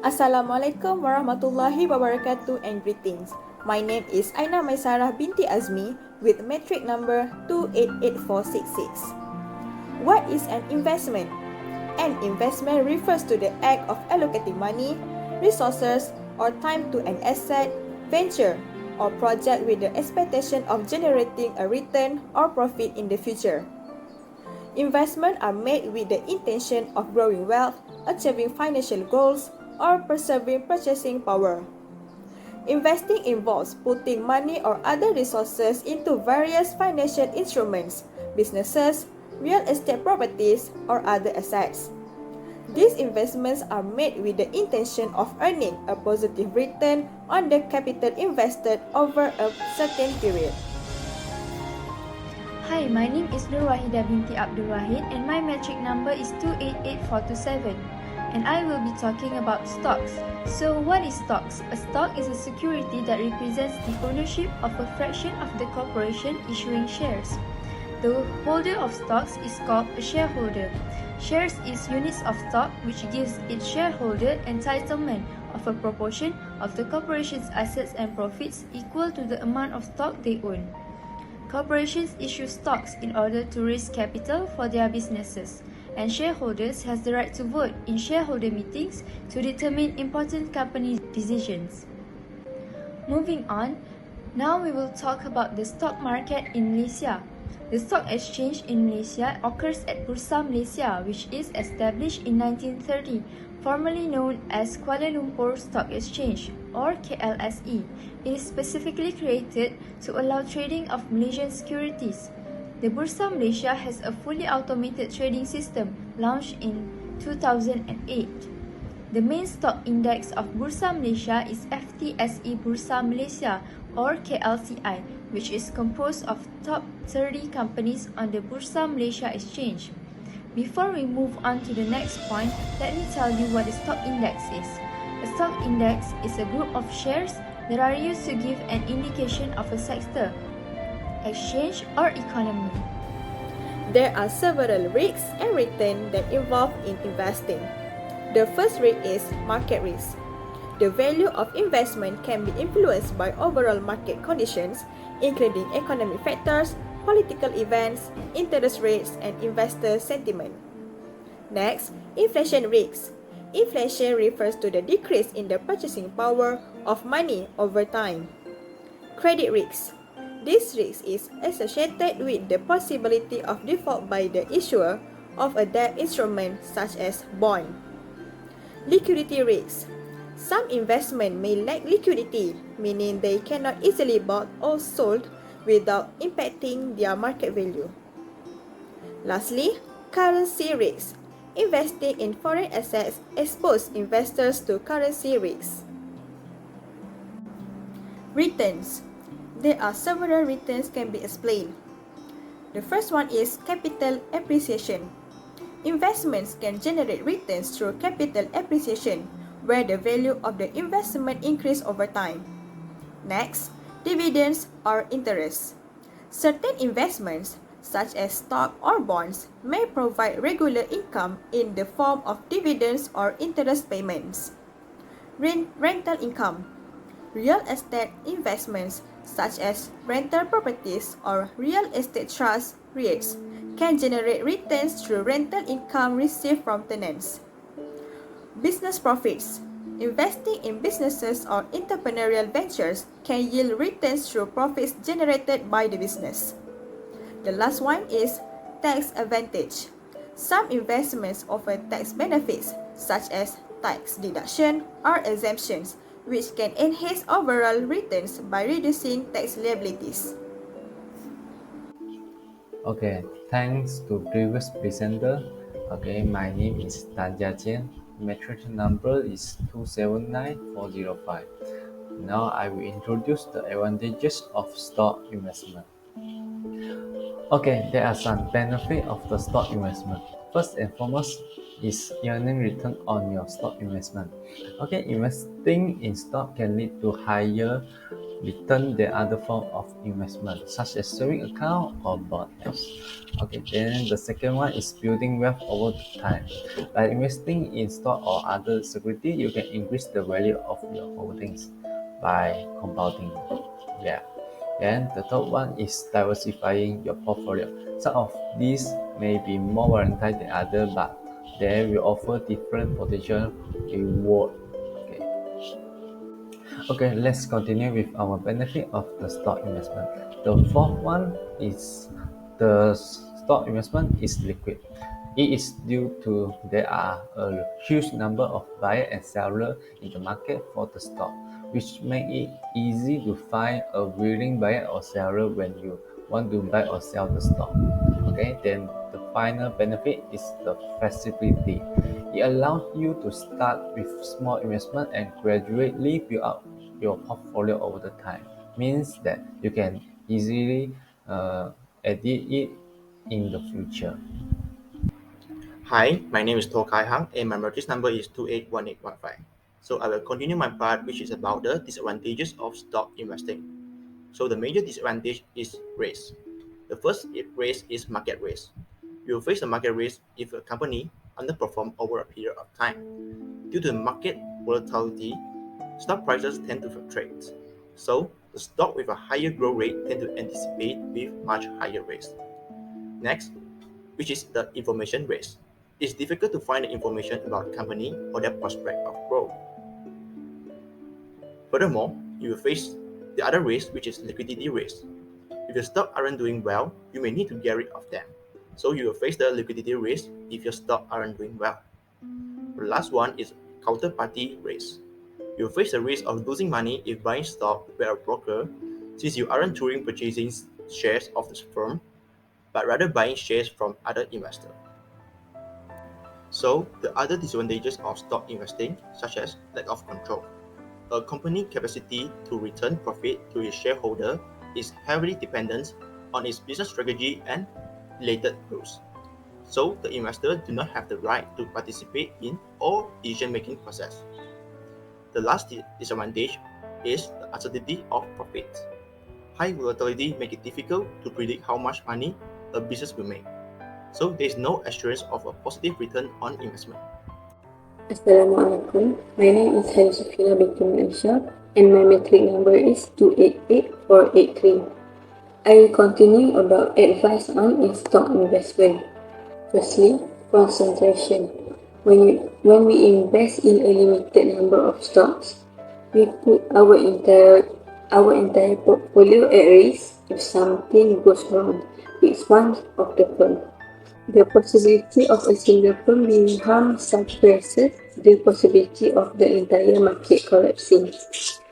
Assalamualaikum warahmatullahi wabarakatuh and greetings. My name is Aina Maisarah binti Azmi with metric number 288466. What is an investment? An investment refers to the act of allocating money, resources, or time to an asset, venture, or project with the expectation of generating a return or profit in the future. Investments are made with the intention of growing wealth, achieving financial goals, or preserving purchasing power. Investing involves putting money or other resources into various financial instruments, businesses, real estate properties, or other assets. These investments are made with the intention of earning a positive return on the capital invested over a certain period. Hi, my name is Nur Wahida binti Abdul Wahid and my metric number is 288427 and I will be talking about stocks. So what is stocks? A stock is a security that represents the ownership of a fraction of the corporation issuing shares. The holder of stocks is called a shareholder. Shares is units of stock which gives its shareholder entitlement of a proportion of the corporation's assets and profits equal to the amount of stock they own. Corporations issue stocks in order to raise capital for their businesses, and shareholders has the right to vote in shareholder meetings to determine important company decisions. Moving on, now we will talk about the stock market in Malaysia. The stock exchange in Malaysia occurs at Bursa Malaysia, which is established in 1930, formerly known as Kuala Lumpur Stock Exchange or KLSE. It is specifically created to allow trading of Malaysian securities. The Bursa Malaysia has a fully automated trading system launched in 2008. The main stock index of Bursa Malaysia is FTSE Bursa Malaysia or KLCI, which is composed of top 30 companies on the Bursa Malaysia exchange. Before we move on to the next point, let me tell you what a stock index is. A stock index is a group of shares that are used to give an indication of a sector, exchange, or economy. There are several risks and returns that involve in investing. The first risk is market risk. The value of investment can be influenced by overall market conditions, including economic factors, political events, interest rates, and investor sentiment. Next, inflation risks. Inflation refers to the decrease in the purchasing power of money over time. Credit risk. This risk is associated with the possibility of default by the issuer of a debt instrument such as bond. Liquidity risk. Some investments may lack liquidity, meaning they cannot easily bought or sold without impacting their market value. Lastly, currency risk. Investing in foreign assets exposes investors to currency risks. Returns. There are several returns can be explained. The first one is capital appreciation. Investments can generate returns through capital appreciation, where the value of the investment increases over time. Next, dividends or interest. Certain investments, such as stock or bonds, may provide regular income in the form of dividends or interest payments. Rental income. Real estate investments, such as rental properties or real estate trusts (REITs), can generate returns through rental income received from tenants. Business profits. Investing in businesses or entrepreneurial ventures can yield returns through profits generated by the business. The last one is tax advantage. Some investments offer tax benefits such as tax deduction or exemptions, which can enhance overall returns by reducing tax liabilities. Okay, thanks to previous presenter. Okay, my name is Tan Jiajian. Metric number is 279405. Now I will introduce the advantages of stock investment. Okay, there are some benefits of the stock investment. First and foremost is earning return on your stock investment. Okay, investing in stock can lead to higher return than other form of investment, such as saving account or bonds. Okay, then the second one is building wealth over time. By investing in stock or other security, you can increase the value of your holdings by compounding. Yeah. And the third one is diversifying your portfolio. Some of these may be more volatile than others, but they will offer different potential reward. Okay. Okay, let's continue with our benefit of the stock investment. The fourth one is the stock investment is liquid. It is due to there are a huge number of buyers and sellers in the market for the stock, which make it easy to find a willing buyer or seller when you want to buy or sell the stock. Okay, then the final benefit is the flexibility. It allows you to start with small investment and gradually build up your portfolio over the time. Means that you can easily edit it in the future. Hi, my name is To Kai Hang and my matrix number is 281815. So I will continue my part which is about the disadvantages of stock investing. So the major disadvantage is risk. The first risk is market risk. You will face a market risk if a company underperforms over a period of time. Due to market volatility, stock prices tend to fluctuate. So the stock with a higher growth rate tend to anticipate with much higher risk. Next, which is the information risk. It's difficult to find the information about a company or their prospect of growth. Furthermore, you will face the other risk, which is liquidity risk. If your stock aren't doing well, you may need to get rid of them. So you will face the liquidity risk if your stock aren't doing well. The last one is counterparty risk. You will face the risk of losing money if buying stock with a broker, since you aren't truly purchasing shares of the firm, but rather buying shares from other investors. So, the other disadvantages of stock investing, such as lack of control. A company's capacity to return profit to its shareholder is heavily dependent on its business strategy and related rules. So, the investor do not have the right to participate in all decision-making process. The last disadvantage is the uncertainty of profit. High volatility make it difficult to predict how much money a business will make. So there is no assurance of a positive return on investment. Assalamualaikum. My name is Safina binti Malaysia and my matric number is 288483. I will continue about advice on stock investment. Firstly, concentration. When we invest in a limited number of stocks, we put our entire portfolio at risk if something goes wrong with one of the firm. The possibility of a single firm being harmed suppresses the possibility of the entire market collapsing.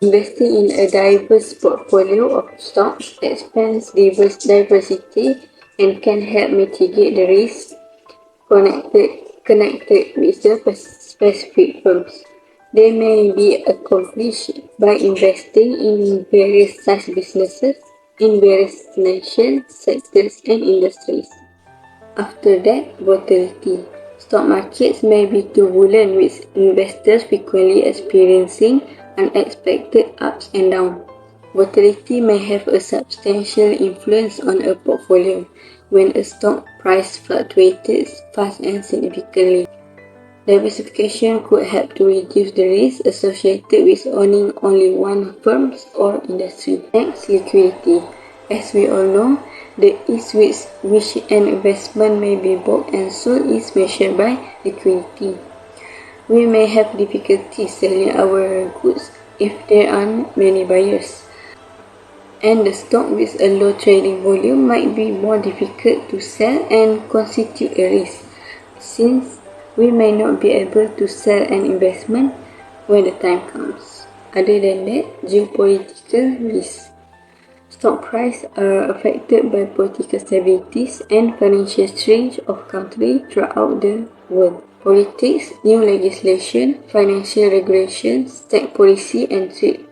Investing in a diverse portfolio of stocks expands diversity and can help mitigate the risk connected with the specific firms. They may be accomplished by investing in various such businesses in various nations, sectors, and industries. After that, volatility. Stock markets may be turbulent with investors frequently experiencing unexpected ups and downs. Volatility may have a substantial influence on a portfolio when a stock price fluctuates fast and significantly. Diversification could help to reduce the risk associated with owning only one firm or industry. Next, liquidity. As we all know, the ease with which an investment may be bought and sold is measured by liquidity. We may have difficulty selling our goods if there aren't many buyers, and the stock with a low trading volume might be more difficult to sell and constitute a risk, since we may not be able to sell an investment when the time comes. Other than that, geopolitical risks. Stock prices are affected by political stabilities and financial strength of countries throughout the world. Politics, new legislation, financial regulations, tax policy, and trade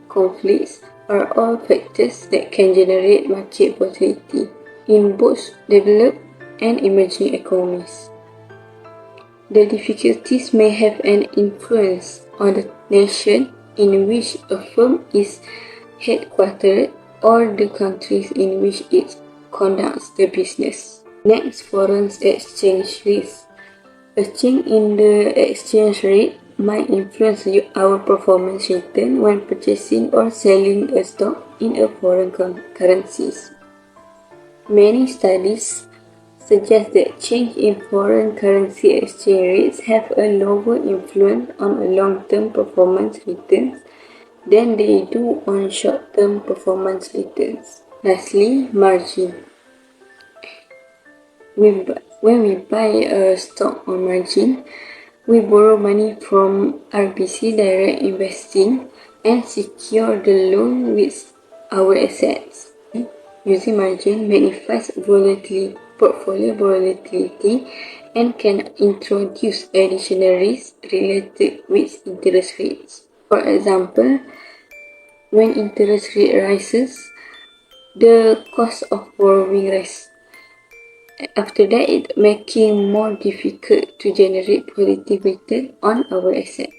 conflicts are all factors that can generate market volatility in both developed and emerging economies. The difficulties may have an influence on the nation in which a firm is headquartered, or the countries in which it conducts the business. Next, foreign exchange risk. A change in the exchange rate might influence our performance return when purchasing or selling a stock in a foreign currencies. Many studies suggest that change in foreign currency exchange rates have a lower influence on a long-term performance returns than they do on short-term performance returns. Lastly, margin. When we buy a stock on margin, we borrow money from RBC Direct Investing and secure the loan with our assets. Using margin magnifies portfolio volatility and can introduce additional risk related with interest rates. For example, when interest rate rises, the cost of borrowing rises. After that, it making more difficult to generate positive return on our asset.